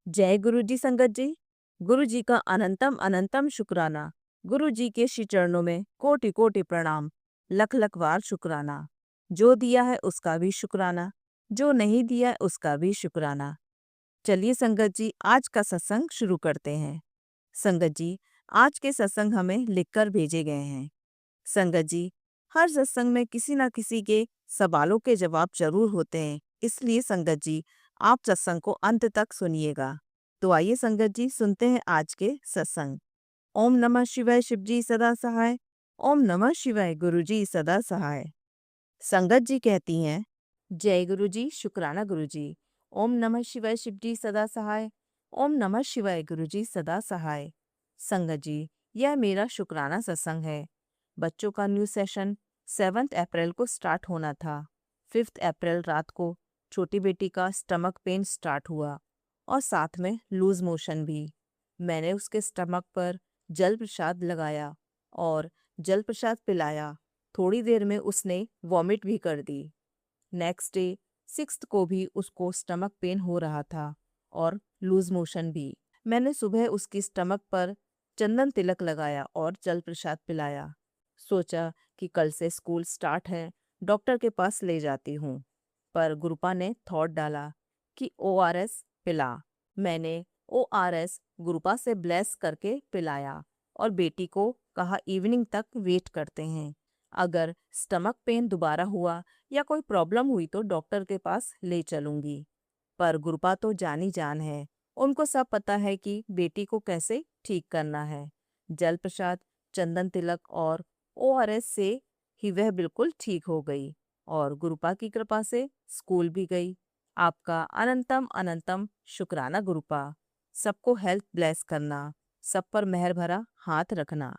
जय गुरु जी संगत जी। गुरु जी का अनंतम अनंतम शुक्राना। गुरु जी के श्री चरणों में कोटि कोटि प्रणाम। लख लख बार शुक्राना। जो दिया है उसका भी शुक्राना, जो नहीं दिया है उसका भी शुक्राना। चलिए संगत जी, आज का सत्संग शुरू करते हैं। संगत जी, आज के सत्संग हमें लिखकर भेजे गए हैं। संगत जी, हर सत्संग में किसी न किसी के सवालों के जवाब जरूर होते हैं, इसलिए संगत जी आप सत्संग को अंत तक सुनिएगा। तो आइए संगत जी, सुनते हैं आज के सत्संग। ओम नमः शिवाय, शिव जी सदा सहाय। ओम नमः शिवाय, गुरु जी सदा सहाय। संगत जी कहती हैं, जय गुरु जी, शुक्राना गुरु जी। ओम नमः शिवाय, शिव जी सदा सहाय। ओम नमः शिवाय, गुरु जी सदा सहाय। संगत जी, यह मेरा शुक्राना सत्संग है। बच्चों का न्यू सेशन 7 अप्रैल को स्टार्ट होना था। 5 अप्रैल रात को छोटी बेटी का स्टमक पेन स्टार्ट हुआ और साथ में लूज मोशन भी। मैंने उसके स्टमक पर जल प्रसाद लगाया और जल प्रसाद पिलाया। थोड़ी देर में उसने वॉमिट भी कर दी। नेक्स्ट डे 6 को भी उसको स्टमक पेन हो रहा था और लूज मोशन भी। मैंने सुबह उसकी स्टमक पर चंदन तिलक लगाया और जल प्रसाद पिलाया। सोचा कि कल से स्कूल स्टार्ट है, डॉक्टर के पास ले जाती हूँ। पर गुरुपा ने थॉट डाला कि ओआरएस पिला। मैंने ओआरएस गुरुपा से ब्लेस करके पिलाया और बेटी को कहा इवनिंग तक वेट करते हैं। अगर स्टमक पेन दोबारा हुआ या कोई प्रॉब्लम हुई तो डॉक्टर के पास ले चलूंगी। पर गुरुपा तो जानी जान है, उनको सब पता है कि बेटी को कैसे ठीक करना है। जल प्रसाद, चंदन तिलक और ओआरएस से ही वह बिल्कुल ठीक हो गई और गुरुपा की कृपा से स्कूल भी गई। आपका अनंतम अनंतम शुक्राना गुरुपा। सबको हेल्थ ब्लेस करना, सब पर मेहर भरा हाथ रखना।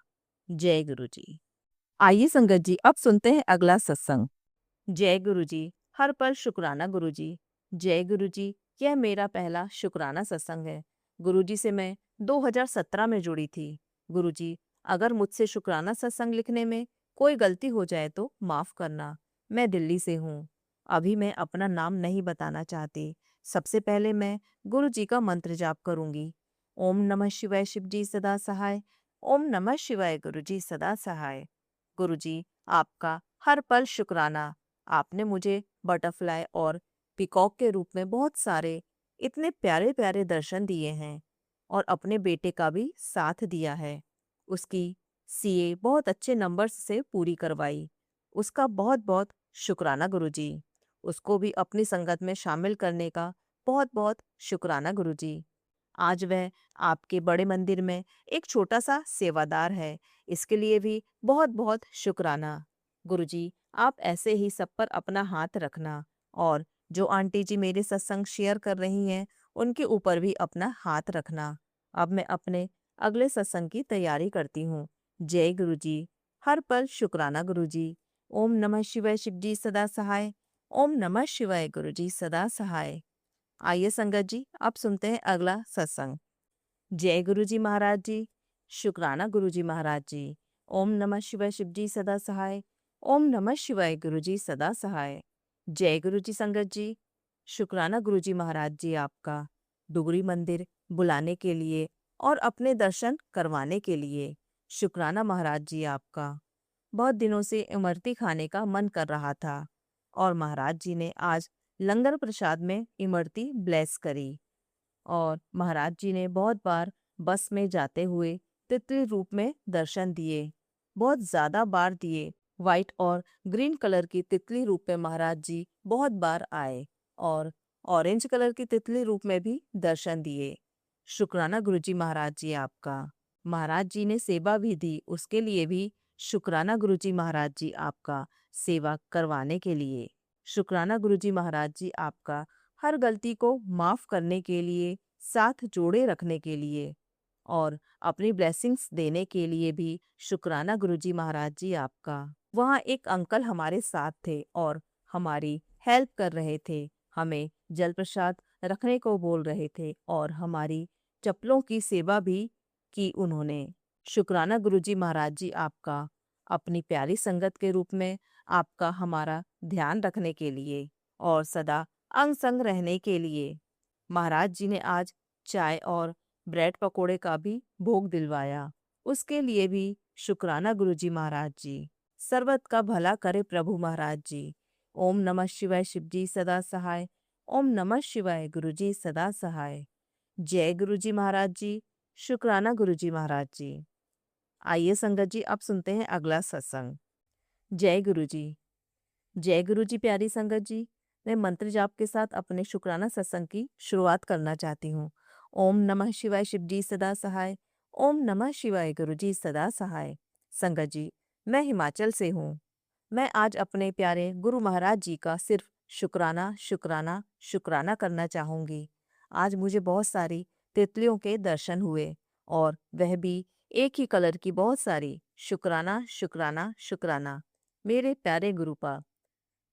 जय गुरु जी। आइए संगत जी, अब सुनते हैं अगला सत्संग। जय गुरु जी, हर पल शुक्राना गुरु जी। जय गुरु जी, यह मेरा पहला शुक्राना सत्संग है। गुरु जी से मैं 2017 में जुड़ी थी। गुरु जी, अगर मुझसे शुक्राना सत्संग लिखने में कोई गलती हो जाए तो माफ करना। मैं दिल्ली से हूँ। अभी मैं अपना नाम नहीं बताना चाहती। सबसे पहले मैं गुरु जी का मंत्र जाप करूंगी। ओम नमः शिवाय, शिव जी सदा सहाय। ओम नमः शिवाय, गुरु जी सदा सहाय। गुरु जी, आपका हर पल शुक्राना। आपने मुझे बटरफ्लाई और पीकॉक के रूप में बहुत सारे इतने प्यारे प्यारे दर्शन दिए हैं और अपने बेटे का भी साथ दिया है। उसकी सीए बहुत अच्छे नंबर्स से पूरी करवाई। उसका बहुत बहुत शुक्राना गुरुजी। उसको भी अपनी संगत में शामिल करने का बहुत बहुत शुक्राना गुरुजी। आज वह आपके बड़े मंदिर में एक छोटा सा सेवादार है। इसके लिए भी बहुत बहुत शुक्राना गुरुजी। आप ऐसे ही सब पर अपना हाथ रखना और जो आंटी जी मेरे सत्संग शेयर कर रही हैं उनके ऊपर भी अपना हाथ रखना। अब मैं अपने अगले सत्संग की तैयारी करती हूँ। जय गुरु जी। हर पल शुक्राना गुरु जी। ओम नमः शिवाय, शिव जी सदा सहाय। ओम नमः शिवाय, गुरु जी सदा सहाय। आइए संगत जी, अब सुनते हैं अगला सत्संग। जय गुरु जी महाराज जी। शुक्राना गुरु जी महाराज जी। ओम नमः शिवाय, शिव जी सदा सहाय। ओम नमः शिवाय, गुरु जी सदा सहाय। जय गुरु जी संगत जी। शुक्राना गुरु जी महाराज जी आपका, डुगरी मंदिर बुलाने के लिए और अपने दर्शन करवाने के लिए। शुक्राना महाराज जी आपका। बहुत दिनों से इमरती खाने का मन कर रहा था और महाराज जी ने आज लंगर प्रसाद में इमरती ब्लेस करी। और महाराज जी ने बहुत बार बस में जाते हुए तितली रूप में दर्शन दिए, बहुत ज़्यादा बार दिए। वाइट और ग्रीन कलर की तितली रूप में महाराज जी बहुत बार आए और ऑरेंज कलर की तितली रूप में भी दर्शन दिए। शुक्राना गुरुजी महाराज जी आपका। महाराज जी ने सेवा भी दी, उसके लिए भी शुक्राना गुरुजी महाराज जी आपका, सेवा करवाने के लिए। शुक्राना गुरुजी महाराज जी आपका, हर गलती को माफ करने के लिए, साथ जोड़े रखने के लिए और अपनी ब्लेसिंग्स देने के लिए भी। शुक्राना गुरुजी महाराज जी आपका। वहाँ एक अंकल हमारे साथ थे और हमारी हेल्प कर रहे थे। हमें जल प्रसाद रखने को बोल रहे थे और हमारी चप्पलों की सेवा भी की उन्होंने। शुक्राना गुरुजी महाराज जी आपका, अपनी प्यारी संगत के रूप में आपका हमारा ध्यान रखने के लिए और सदा अंग संग रहने के लिए। महाराज जी ने आज चाय और ब्रेड पकोड़े का भी भोग दिलवाया। उसके लिए भी शुक्राना गुरुजी महाराज जी। सर्वत का भला करे प्रभु महाराज जी। ओम नमः शिवाय शिवजी सदा सहाय। ओम नमः शिवाय गुरुजी सदा सहाय। जय गुरुजी महाराज जी। शुक्राना गुरुजी महाराज जी। आइए संगत जी, अब सुनते हैं अगला सत्संग। जय गुरुजी। जय गुरुजी। प्यारी संगत जी, मैं मंत्र जाप के साथ अपने शुक्राना सत्संग की शुरुआत करना चाहती हूँ। ओम नमः शिवाय शिवजी सदा सहाय। ओम नमः शिवाय गुरुजी सदा सहाय। संगत जी, मैं हिमाचल से हूँ। मैं आज अपने प्यारे गुरु महाराज जी का सिर्फ शुक्राना शुक्राना शुक्राना करना चाहूँगी। आज मुझे बहुत सारी तितलियों के दर्शन हुए, और वह भी एक ही कलर की बहुत सारी। शुक्राना शुक्राना शुक्राना। मेरे प्यारे गुरुपा।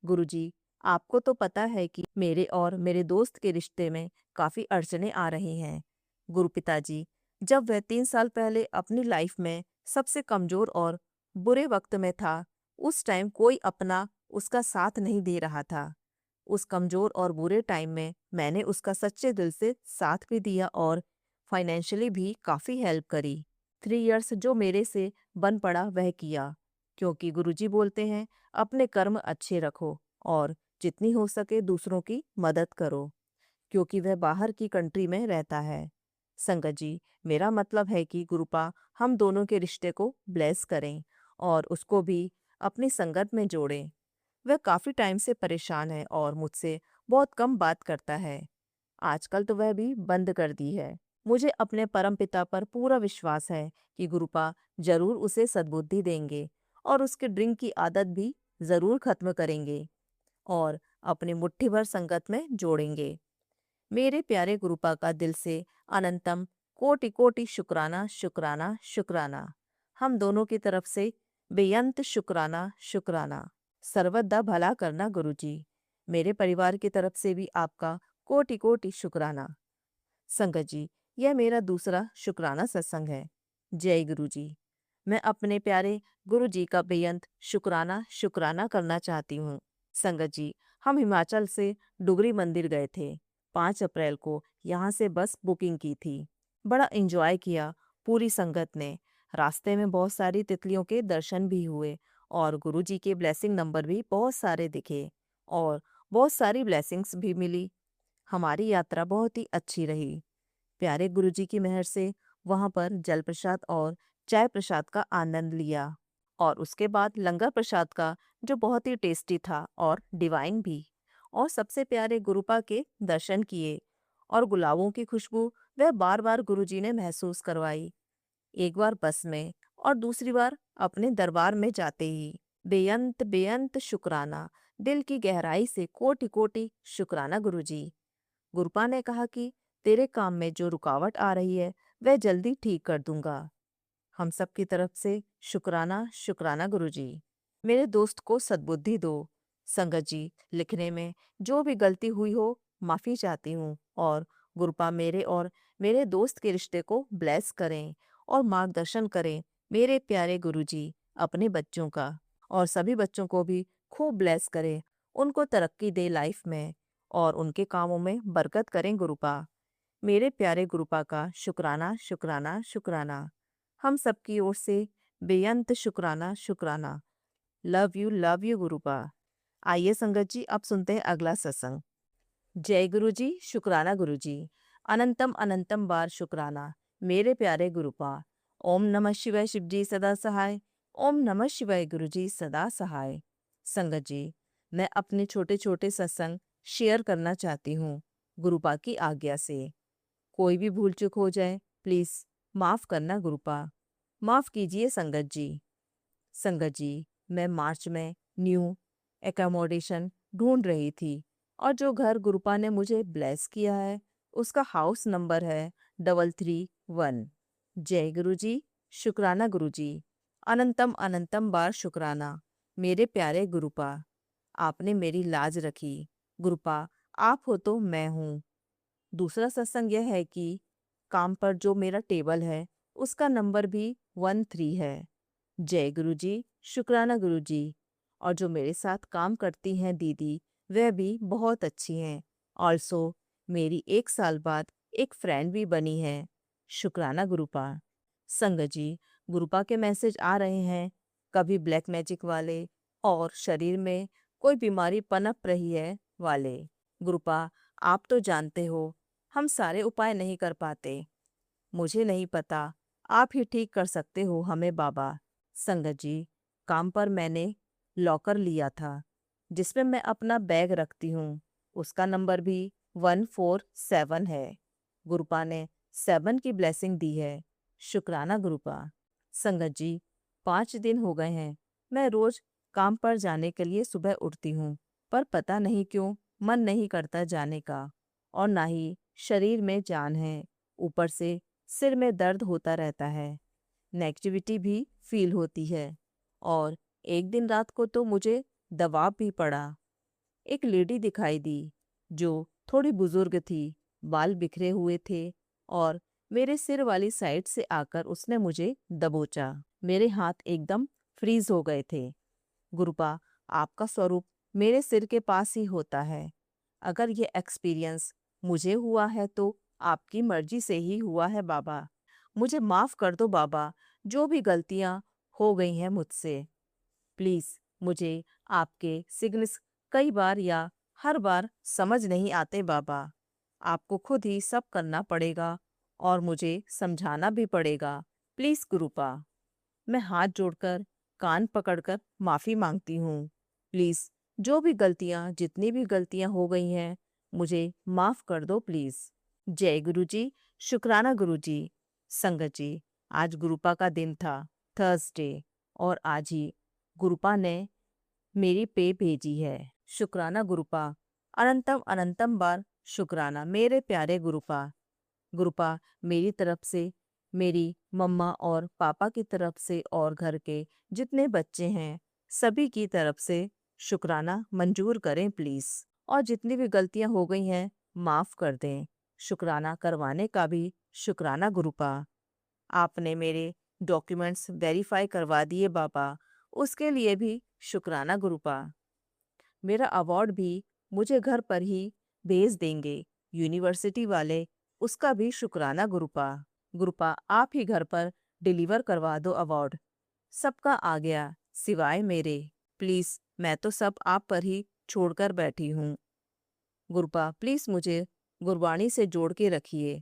गुरुजी, आपको तो पता है कि मेरे और मेरे दोस्त के रिश्ते में काफ़ी अड़चनें आ रही हैं। गुरु पिताजी, जब वह 3 साल पहले अपनी लाइफ में सबसे कमज़ोर और बुरे वक्त में था, उस टाइम कोई अपना उसका साथ नहीं दे रहा था। उस कमज़ोर और बुरे टाइम में मैंने उसका सच्चे दिल से साथ भी दिया और फाइनेंशियली भी काफ़ी हेल्प करी। 3 इयर्स जो मेरे से बन पड़ा वह किया, क्योंकि गुरुजी बोलते हैं अपने कर्म अच्छे रखो और जितनी हो सके दूसरों की मदद करो, क्योंकि वह बाहर की कंट्री में रहता है। संगत जी, मेरा मतलब है कि गुरुपा हम दोनों के रिश्ते को ब्लेस करें और उसको भी अपनी संगत में जोड़ें। वह काफ़ी टाइम से परेशान है और मुझसे बहुत कम बात करता है। आजकल तो वह भी बंद कर दी है। मुझे अपने परमपिता पर पूरा विश्वास है कि गुरुपा जरूर उसे सद्बुद्धि देंगे और उसके ड्रिंक की आदत भी जरूर खत्म करेंगे और अपनी मुट्ठी भर संगत में जोड़ेंगे। मेरे प्यारे गुरुपा का दिल से अनंतम कोटि कोटि शुक्राना शुक्राना शुक्राना। हम दोनों की तरफ से बेअंत शुक्राना शुक्राना। सर्वदा भला करना गुरुजी। मेरे परिवार की तरफ से भी आपका कोटि कोटि शुक्राना। संगत जी, यह मेरा दूसरा शुक्राना सत्संग है। जय गुरुजी। मैं अपने प्यारे गुरुजी का बेअंत शुक्राना शुक्राना करना चाहती हूँ। संगत जी, हम हिमाचल से डुगरी मंदिर गए थे। 5 अप्रैल को यहाँ से बस बुकिंग की थी। बड़ा एंजॉय किया पूरी संगत ने। रास्ते में बहुत सारी तितलियों के दर्शन भी हुए और गुरुजी के ब्लेसिंग नंबर भी बहुत सारे दिखे और बहुत सारी ब्लेसिंग्स भी मिली। हमारी यात्रा बहुत ही अच्छी रही। प्यारे गुरुजी की मेहर से वहाँ पर जल प्रसाद और चाय प्रसाद का आनंद लिया और उसके बाद लंगर प्रसाद का, जो बहुत ही टेस्टी था और डिवाइन भी। और सबसे प्यारे गुरुपा के दर्शन किए और गुलाबों की खुशबू वह बार बार गुरुजी ने महसूस करवाई। एक बार बस में और दूसरी बार अपने दरबार में जाते ही। बेअंत बेअंत शुक्राना। दिल की गहराई से कोटि कोटि शुक्राना गुरुजी। गुरुपा ने कहा कि तेरे काम में जो रुकावट आ रही है वह जल्दी ठीक कर दूंगा। हम सब की तरफ से शुक्राना शुक्राना गुरुजी। मेरे दोस्त को सद्बुद्धि दो। संगत जी, लिखने में जो भी गलती हुई हो माफ़ी चाहती हूँ और गुरुपा मेरे और मेरे दोस्त के रिश्ते को ब्लेस करें और मार्गदर्शन करें। मेरे प्यारे गुरुजी अपने बच्चों का और सभी बच्चों को भी खूब ब्लेस करें, उनको तरक्की दे लाइफ में और उनके कामों में बरकत करें गुरुपा। मेरे प्यारे गुरुपा का शुक्राना शुक्राना शुक्राना। हम सबकी ओर से बेअंत शुक्राना शुक्राना। Love you गुरुपा। आइए संगत जी, अब सुनते हैं अगला सत्संग। जय गुरु जी। शुक्राना गुरु जी। अनंतम अनंतम बार शुक्राना मेरे प्यारे गुरुपा। ओम नमः शिवाय शिव जी सदा सहाय। ओम नमः शिवाय गुरु जी सदा सहाय। संगत जी, मैं अपने छोटे छोटे सत्संग शेयर करना चाहती हूँ गुरुपा की आज्ञा से। कोई भी भूल चूक हो जाए प्लीज़ माफ़ करना गुरुपा। माफ़ कीजिए संगत जी। संगत जी, मैं मार्च में न्यू एकोमोडेशन ढूंढ रही थी और जो घर गुरुपा ने मुझे ब्लेस किया है उसका हाउस नंबर है 331। जय गुरु जी। शुक्राना गुरु जी। अनंतम अनंतम बार शुक्राना मेरे प्यारे गुरुपा। आपने मेरी लाज रखी गुरुपा। आप हो तो मैं हूँ। दूसरा सत्संग यह है कि काम पर जो मेरा टेबल है उसका नंबर भी 13 है। जय गुरु जी। शुक्राना गुरु जी। और जो मेरे साथ काम करती हैं दीदी, वह भी बहुत अच्छी हैं। ऑल्सो मेरी 1 साल बाद एक फ्रेंड भी बनी है। शुक्राना गुरुपा। संगत जी, गुरुपा के मैसेज आ रहे हैं, कभी ब्लैक मैजिक वाले और शरीर में कोई बीमारी पनप रही है वाले। गुरुपा, आप तो जानते हो हम सारे उपाय नहीं कर पाते। मुझे नहीं पता, आप ही ठीक कर सकते हो हमें बाबा। संगत जी, काम पर मैंने लॉकर लिया था जिसमें मैं अपना बैग रखती हूँ, उसका नंबर भी 147 है। गुरुपा ने 7 की ब्लेसिंग दी है। शुक्राना गुरुपा। संगत जी, 5 दिन हो गए हैं मैं रोज काम पर जाने के लिए सुबह उठती हूँ, पर पता नहीं क्यों मन नहीं करता जाने का, और ना ही शरीर में जान है। ऊपर से सिर में दर्द होता रहता है, नेगेटिविटी भी फील होती है, और एक दिन रात को तो मुझे दबाव भी पड़ा। एक लेडी दिखाई दी जो थोड़ी बुजुर्ग थी, बाल बिखरे हुए थे, और मेरे सिर वाली साइड से आकर उसने मुझे दबोचा। मेरे हाथ एकदम फ्रीज हो गए थे। गुरुपा, आपका स्वरूप मेरे सिर के पास ही होता है। अगर ये एक्सपीरियंस मुझे हुआ है तो आपकी मर्जी से ही हुआ है बाबा। मुझे माफ कर दो बाबा, जो भी गलतियां हो गई हैं मुझसे। प्लीज मुझे आपके सिग्नल्स कई बार या हर बार समझ नहीं आते बाबा। आपको खुद ही सब करना पड़ेगा और मुझे समझाना भी पड़ेगा। प्लीज गुरुपा, मैं हाथ जोड़कर कान पकड़कर माफी मांगती हूँ। प्लीज जो भी गलतियाँ जितनी भी गलतियाँ हो गई हैं मुझे माफ कर दो प्लीज। जय गुरु जी। शुक्राना गुरु जी। संगत जी, आज गुरुपा का दिन था, थर्सडे, और आज ही गुरुपा ने मेरी पे भेजी है। शुक्राना गुरुपा। अनंतम अनंतम बार शुक्राना मेरे प्यारे गुरुपा। गुरुपा, मेरी तरफ से, मेरी मम्मा और पापा की तरफ से और घर के जितने बच्चे हैं सभी की तरफ से शुक्राना मंजूर करें प्लीज, और जितनी भी गलतियां हो गई हैं माफ कर दें। शुक्राना करवाने का भी शुक्राना गुरुपा। आपने मेरे डॉक्यूमेंट्स वेरीफाई करवा दिए बाबा, उसके लिए भी शुक्राना गुरुपा। मेरा अवार्ड भी मुझे घर पर ही भेज देंगे यूनिवर्सिटी वाले, उसका भी शुक्राना गुरुपा। गुरुपा, आप ही घर पर डिलीवर करवा दो अवार्ड। सबका आ गया सिवाय मेरे। प्लीज, मैं तो सब आप पर ही छोड़कर बैठी हूँ। गुरुपा, प्लीज मुझे गुरबाणी से जोड़ के रखिए।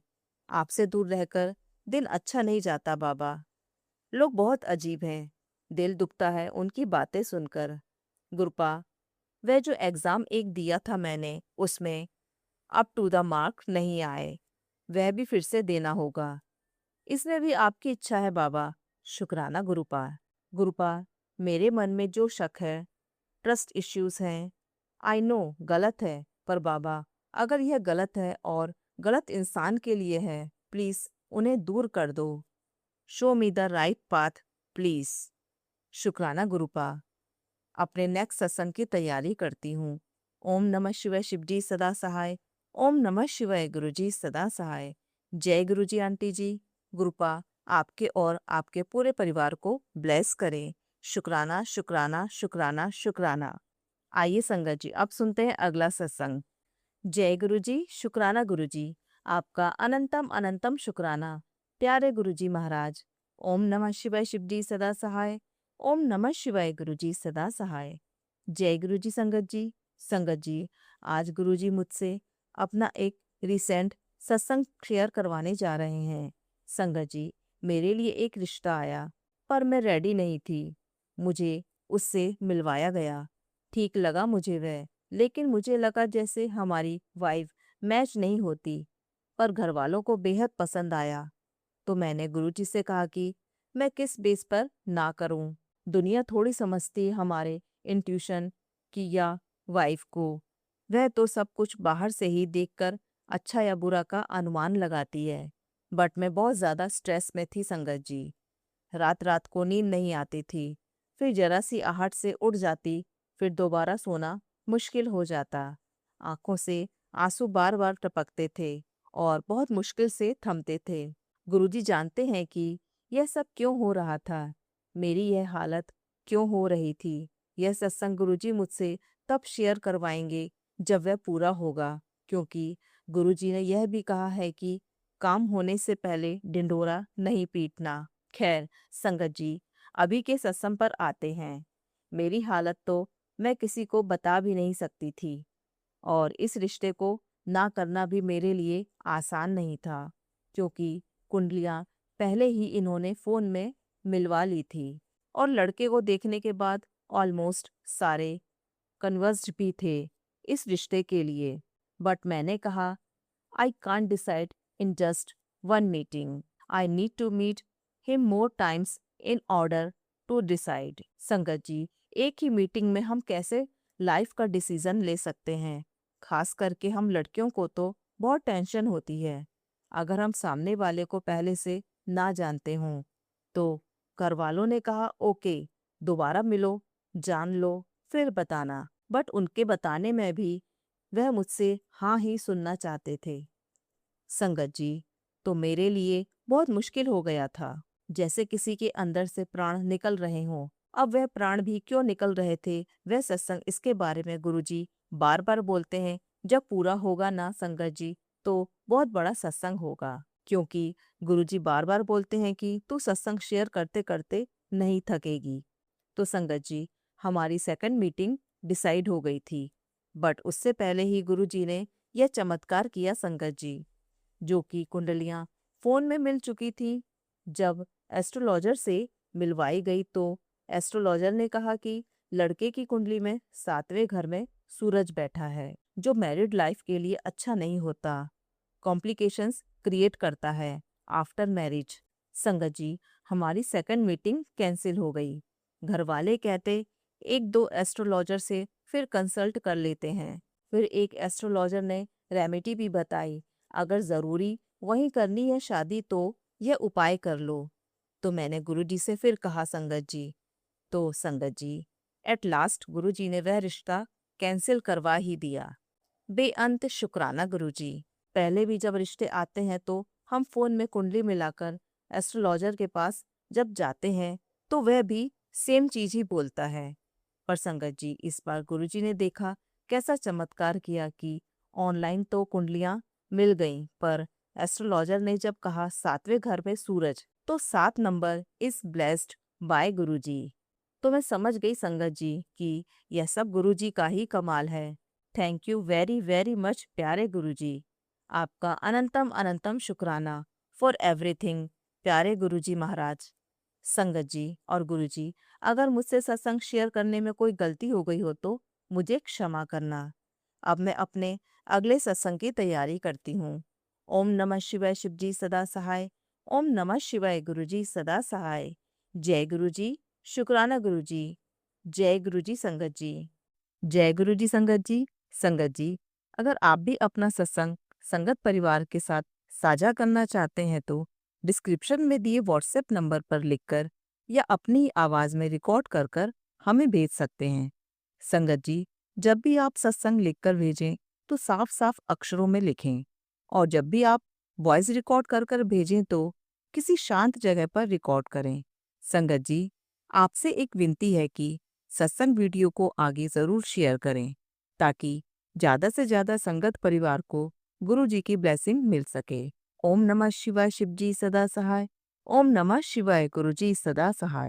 आपसे दूर रहकर दिन अच्छा नहीं जाता बाबा। लोग बहुत अजीब हैं, दिल दुखता है उनकी बातें सुनकर। गुरुपा, वह जो एग्जाम एक दिया था मैंने, उसमें अप टू द मार्क नहीं आए, वह भी फिर से देना होगा। इसमें भी आपकी इच्छा है बाबा। शुक्राना गुरुपा। गुरुपा, मेरे मन में जो शक है, ट्रस्ट इश्यूज हैं, आई नो गलत है, पर बाबा अगर यह गलत है और गलत इंसान के लिए है, प्लीज उन्हें दूर कर दो। Show me the right path please. शुक्राना गुरुपा। अपने नेक्स्ट सत्संग की तैयारी करती हूँ। ओम नमः शिवाय शिवजी सदा सहाय। ओम नमः शिवाय गुरुजी सदा सहाय। जय गुरुजी आंटी जी। गुरुपा आपके और आपके पूरे परिवार को ब्लेस करें। शुक्राना शुक्राना शुक्राना शुक्राना। आइए संगत जी, अब सुनते हैं अगला सत्संग। जय गुरुजी। शुक्राना गुरुजी, आपका अनंतम अनंतम शुक्राना। प्यारे गुरुजी महाराज, ओम नमः शिवाय शिवजी सदा सहाय। ओम नमः शिवाय गुरुजी सदा सहाय। जय गुरुजी संगत जी। संगत जी, आज गुरुजी मुझसे अपना एक रिसेंट सत्संग शेयर करवाने जा रहे हैं। संगत जी, मेरे लिए एक रिश्ता आया, पर मैं रेडी नहीं थी। मुझे उससे मिलवाया गया, ठीक लगा मुझे वह, लेकिन मुझे लगा जैसे हमारी वाइफ मैच नहीं होती, पर घर वालों को बेहद पसंद आया। तो मैंने गुरुजी से कहा कि मैं किस बेस पर ना करूं। दुनिया थोड़ी समझती है हमारे इंट्यूशन की या वाइफ को। वह तो सब कुछ बाहर से ही देखकर अच्छा या बुरा का अनुमान लगाती है। बट मैं बहुत ज़्यादा स्ट्रेस में थी संगत जी। रात रात को नींद नहीं आती थी, फिर जरा सी आहट से उठ जाती, फिर दोबारा सोना मुश्किल हो जाता। आंखों से आंसू बार बार टपकते थे और बहुत मुश्किल से थमते थे। गुरुजी जानते हैं कि यह सब क्यों हो रहा था, मेरी यह हालत क्यों हो रही थी। यह सत्संग गुरुजी मुझसे तब शेयर करवाएंगे जब वह पूरा होगा, क्योंकि गुरुजी ने यह भी कहा है कि काम होने से पहले ढिंढोरा नहीं पीटना। खैर संगत जी, अभी के सत्संग पर आते हैं। मेरी हालत तो मैं किसी को बता भी नहीं सकती थी, और इस रिश्ते को ना करना भी मेरे लिए आसान नहीं था, क्योंकि कुंडलियां पहले ही इन्होंने फोन में मिलवा ली थी और लड़के को देखने के बाद ऑलमोस्ट सारे कन्वर्स्ड भी थे इस रिश्ते के लिए। बट मैंने कहा, I can't decide in just one meeting, I need to meet him more times in order to decide. संगत जी, एक ही मीटिंग में हम कैसे लाइफ का डिसीजन ले सकते हैं? खास करके हम लड़कियों को तो बहुत टेंशन होती है अगर हम सामने वाले को पहले से ना जानते हों। तो घर वालों ने कहा ओके, दोबारा मिलो, जान लो, फिर बताना। बट उनके बताने में भी वह मुझसे हाँ ही सुनना चाहते थे। संगत जी, तो मेरे लिए बहुत मुश्किल हो गया था, जैसे किसी के अंदर से प्राण निकल रहे हों। अब वह प्राण भी क्यों निकल रहे थे, वह सत्संग इसके बारे में गुरुजी बार बार बोलते हैं। जब पूरा होगा ना संगत जी, तो बहुत बड़ा सत्संग होगा, क्योंकि गुरुजी बार बार बोलते हैं कि तू सत्संग शेयर करते करते नहीं थकेगी। तो संगत जी, हमारी सेकंड मीटिंग डिसाइड हो गई थी, बट उससे पहले ही गुरुजी ने यह चमत्कार किया संगत जी, जो कि कुंडलियां फोन में मिल चुकी थी। जब एस्ट्रोलॉजर से मिलवाई गई तो एस्ट्रोलॉजर ने कहा कि लड़के की कुंडली में 7वें घर में सूरज बैठा है, जो मैरिड लाइफ के लिए अच्छा नहीं होता, कॉम्प्लिकेशंस क्रिएट करता है आफ्टर मैरिज। संगत जी, हमारी सेकंड मीटिंग कैंसिल हो गई। घर वाले कहते एक दो एस्ट्रोलॉजर से फिर कंसल्ट कर लेते हैं। फिर एक एस्ट्रोलॉजर ने रेमेडी भी बताई, अगर ज़रूरी वहीं करनी है शादी तो यह उपाय कर लो। तो मैंने गुरुजी से फिर कहा संगत जी, तो संगत जी, एट लास्ट गुरुजी ने वह रिश्ता कैंसिल करवा ही दिया। बेअंत शुक्राना गुरुजी। पहले भी जब रिश्ते आते हैं तो हम फोन में कुंडली मिलाकर एस्ट्रोलॉजर के पास जब जाते हैं तो वह भी सेम चीज ही बोलता है। पर संगत जी, इस बार गुरुजी ने देखा कैसा चमत्कार किया कि ऑनलाइन तो कुंडलियां मिल गईं, पर एस्ट्रोलॉजर ने जब कहा 7वें घर में सूरज, तो 7 नंबर इज ब्लेस्ड बाय गुरुजी। तो मैं समझ गई संगत जी कि यह सब गुरुजी का ही कमाल है। Thank you very very much प्यारे गुरुजी। आपका अनंतम अनंतम शुक्राना फॉर एवरीथिंग प्यारे गुरुजी महाराज। संगत जी और गुरुजी, अगर मुझसे सत्संग शेयर करने में कोई गलती हो गई हो तो मुझे क्षमा करना। अब मैं अपने अगले सत्संग की तैयारी करती हूँ। ओम नमः शिवाय शिवजी सदा सहाय। ओम नमः शिवाय गुरुजी सदा सहाय। जय गुरुजी। शुक्राना गुरुजी। जय गुरुजी संगत जी। जय गुरुजी संगत जी। संगत जी, अगर आप भी अपना सत्संग संगत परिवार के साथ साझा करना चाहते हैं तो डिस्क्रिप्शन में दिए व्हाट्सएप नंबर पर लिखकर या अपनी आवाज़ में रिकॉर्ड कर कर हमें भेज सकते हैं। संगत जी, जब भी आप सत्संग लिखकर भेजें तो साफ साफ अक्षरों में लिखें, और जब भी आप वॉइस रिकॉर्ड कर कर भेजें तो किसी शांत जगह पर रिकॉर्ड करें। संगत जी, आपसे एक विनती है कि सत्संग वीडियो को आगे ज़रूर शेयर करें, ताकि ज़्यादा से ज़्यादा संगत परिवार को गुरु जी की ब्लेसिंग मिल सके। ओम नमः शिवाय शिवजी सदा सहाय। ओम नमः शिवाय गुरुजी सदा सहाय।